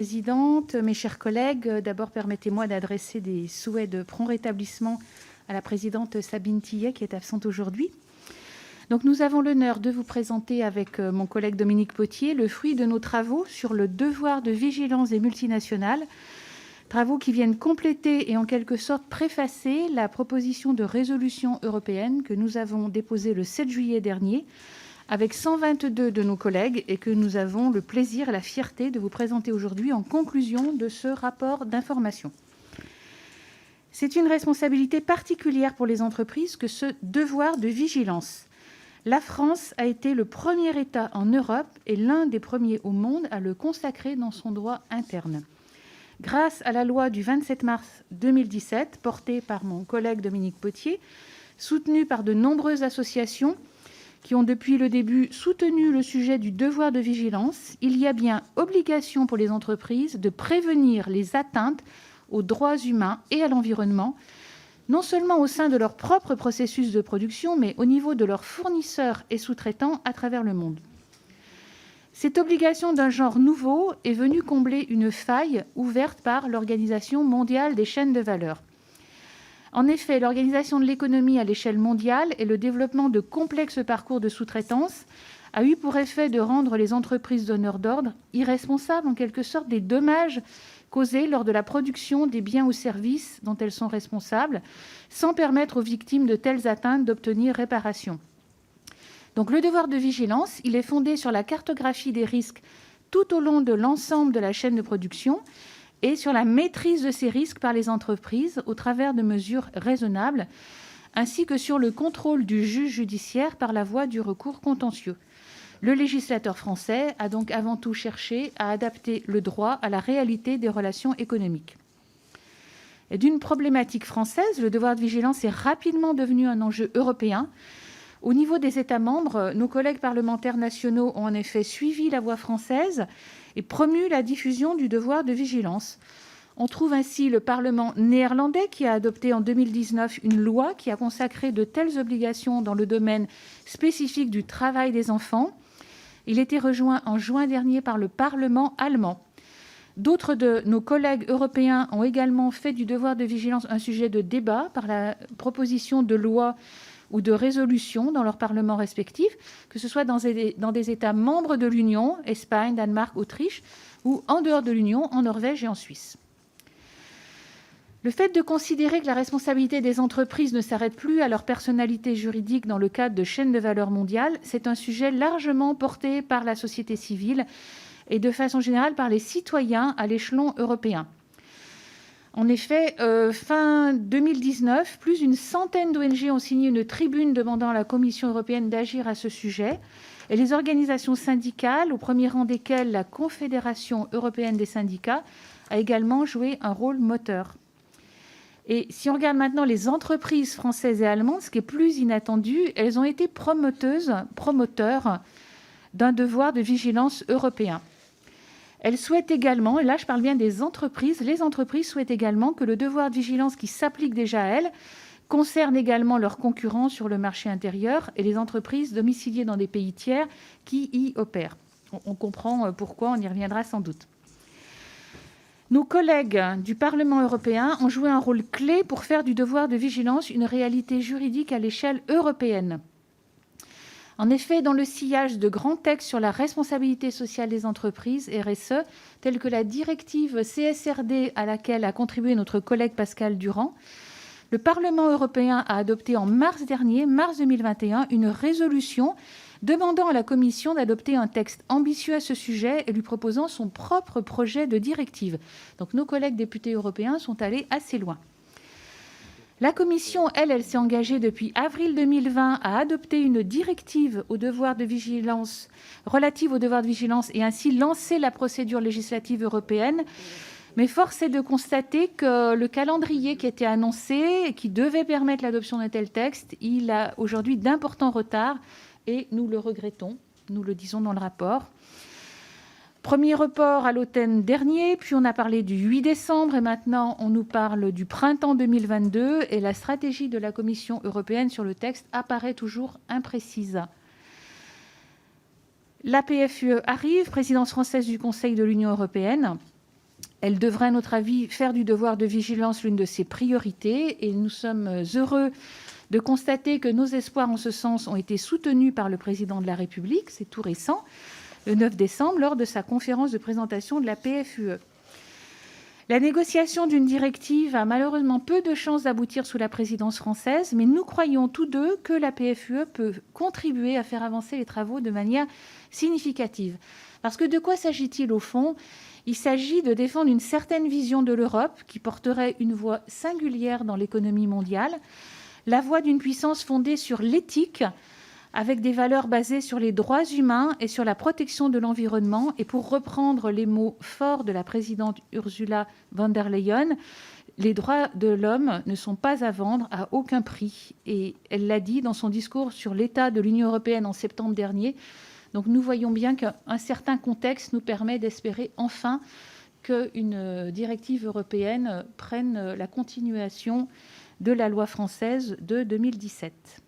Présidente, mes chers collègues, d'abord permettez-moi d'adresser des souhaits de prompt rétablissement à la présidente Sabine Tillet qui est absente aujourd'hui. Donc nous avons l'honneur de vous présenter avec mon collègue Dominique Potier le fruit de nos travaux sur le devoir de vigilance des multinationales, travaux qui viennent compléter et en quelque sorte préfacer la proposition de résolution européenne que nous avons déposée le 7 juillet dernier avec 122 de nos collègues et que nous avons le plaisir et la fierté de vous présenter aujourd'hui en conclusion de ce rapport d'information. C'est une responsabilité particulière pour les entreprises que ce devoir de vigilance. La France a été le premier État en Europe et l'un des premiers au monde à le consacrer dans son droit interne. Grâce à la loi du 27 mars 2017, portée par mon collègue Dominique Potier, soutenue par de nombreuses associations, qui ont depuis le début soutenu le sujet du devoir de vigilance, il y a bien obligation pour les entreprises de prévenir les atteintes aux droits humains et à l'environnement, non seulement au sein de leur propre processus de production, mais au niveau de leurs fournisseurs et sous-traitants à travers le monde. Cette obligation d'un genre nouveau est venue combler une faille ouverte par l'Organisation mondiale des chaînes de valeur. En effet, l'organisation de l'économie à l'échelle mondiale et le développement de complexes parcours de sous-traitance a eu pour effet de rendre les entreprises donneurs d'ordre irresponsables en quelque sorte des dommages causés lors de la production des biens ou services dont elles sont responsables, sans permettre aux victimes de telles atteintes d'obtenir réparation. Donc le devoir de vigilance, il est fondé sur la cartographie des risques tout au long de l'ensemble de la chaîne de production et sur la maîtrise de ces risques par les entreprises au travers de mesures raisonnables, ainsi que sur le contrôle du juge judiciaire par la voie du recours contentieux. Le législateur français a donc avant tout cherché à adapter le droit à la réalité des relations économiques. Et d'une problématique française, le devoir de vigilance est rapidement devenu un enjeu européen. Au niveau des États membres, nos collègues parlementaires nationaux ont en effet suivi la voie française et promu la diffusion du devoir de vigilance. On trouve ainsi le Parlement néerlandais qui a adopté en 2019 une loi qui a consacré de telles obligations dans le domaine spécifique du travail des enfants. Il était rejoint en juin dernier par le Parlement allemand. D'autres de nos collègues européens ont également fait du devoir de vigilance un sujet de débat par la proposition de loi ou de résolution dans leurs parlements respectifs, que ce soit dans des États membres de l'Union, Espagne, Danemark, Autriche, ou en dehors de l'Union, en Norvège et en Suisse. Le fait de considérer que la responsabilité des entreprises ne s'arrête plus à leur personnalité juridique dans le cadre de chaînes de valeur mondiales, c'est un sujet largement porté par la société civile et de façon générale par les citoyens à l'échelon européen. En effet, fin 2019, plus d'une centaine d'ONG ont signé une tribune demandant à la Commission européenne d'agir à ce sujet. Et les organisations syndicales, au premier rang desquelles la Confédération européenne des syndicats, a également joué un rôle moteur. Et si on regarde maintenant les entreprises françaises et allemandes, ce qui est plus inattendu, elles ont été promoteurs d'un devoir de vigilance européen. Elles souhaitent également, et là je parle bien des entreprises, les entreprises souhaitent également que le devoir de vigilance qui s'applique déjà à elles concerne également leurs concurrents sur le marché intérieur et les entreprises domiciliées dans des pays tiers qui y opèrent. On comprend pourquoi, on y reviendra sans doute. Nos collègues du Parlement européen ont joué un rôle clé pour faire du devoir de vigilance une réalité juridique à l'échelle européenne. En effet, dans le sillage de grands textes sur la responsabilité sociale des entreprises, RSE, tels que la directive CSRD à laquelle a contribué notre collègue Pascal Durand, le Parlement européen a adopté en mars dernier, mars 2021, une résolution demandant à la Commission d'adopter un texte ambitieux à ce sujet et lui proposant son propre projet de directive. Donc nos collègues députés européens sont allés assez loin. La Commission, elle s'est engagée depuis avril 2020 à adopter une directive au devoir de vigilance, relative au devoir de vigilance et ainsi lancer la procédure législative européenne. Mais force est de constater que le calendrier qui était annoncé et qui devait permettre l'adoption d'un tel texte, il a aujourd'hui d'importants retards et nous le regrettons, nous le disons dans le rapport. Premier report à l'automne dernier, puis on a parlé du 8 décembre et maintenant on nous parle du printemps 2022 et la stratégie de la Commission européenne sur le texte apparaît toujours imprécise. La PFUE arrive, présidence française du Conseil de l'Union européenne. Elle devrait, à notre avis, faire du devoir de vigilance l'une de ses priorités et nous sommes heureux de constater que nos espoirs en ce sens ont été soutenus par le président de la République, c'est tout récent, le 9 décembre, lors de sa conférence de présentation de la PFUE. La négociation d'une directive a malheureusement peu de chances d'aboutir sous la présidence française, mais nous croyons tous deux que la PFUE peut contribuer à faire avancer les travaux de manière significative. Parce que de quoi s'agit-il au fond ? Il s'agit de défendre une certaine vision de l'Europe qui porterait une voix singulière dans l'économie mondiale, la voix d'une puissance fondée sur l'éthique, avec des valeurs basées sur les droits humains et sur la protection de l'environnement. Et pour reprendre les mots forts de la présidente Ursula von der Leyen, les droits de l'homme ne sont pas à vendre à aucun prix. Et elle l'a dit dans son discours sur l'état de l'Union européenne en septembre dernier. Donc nous voyons bien qu'un certain contexte nous permet d'espérer enfin qu'une directive européenne prenne la continuation de la loi française de 2017.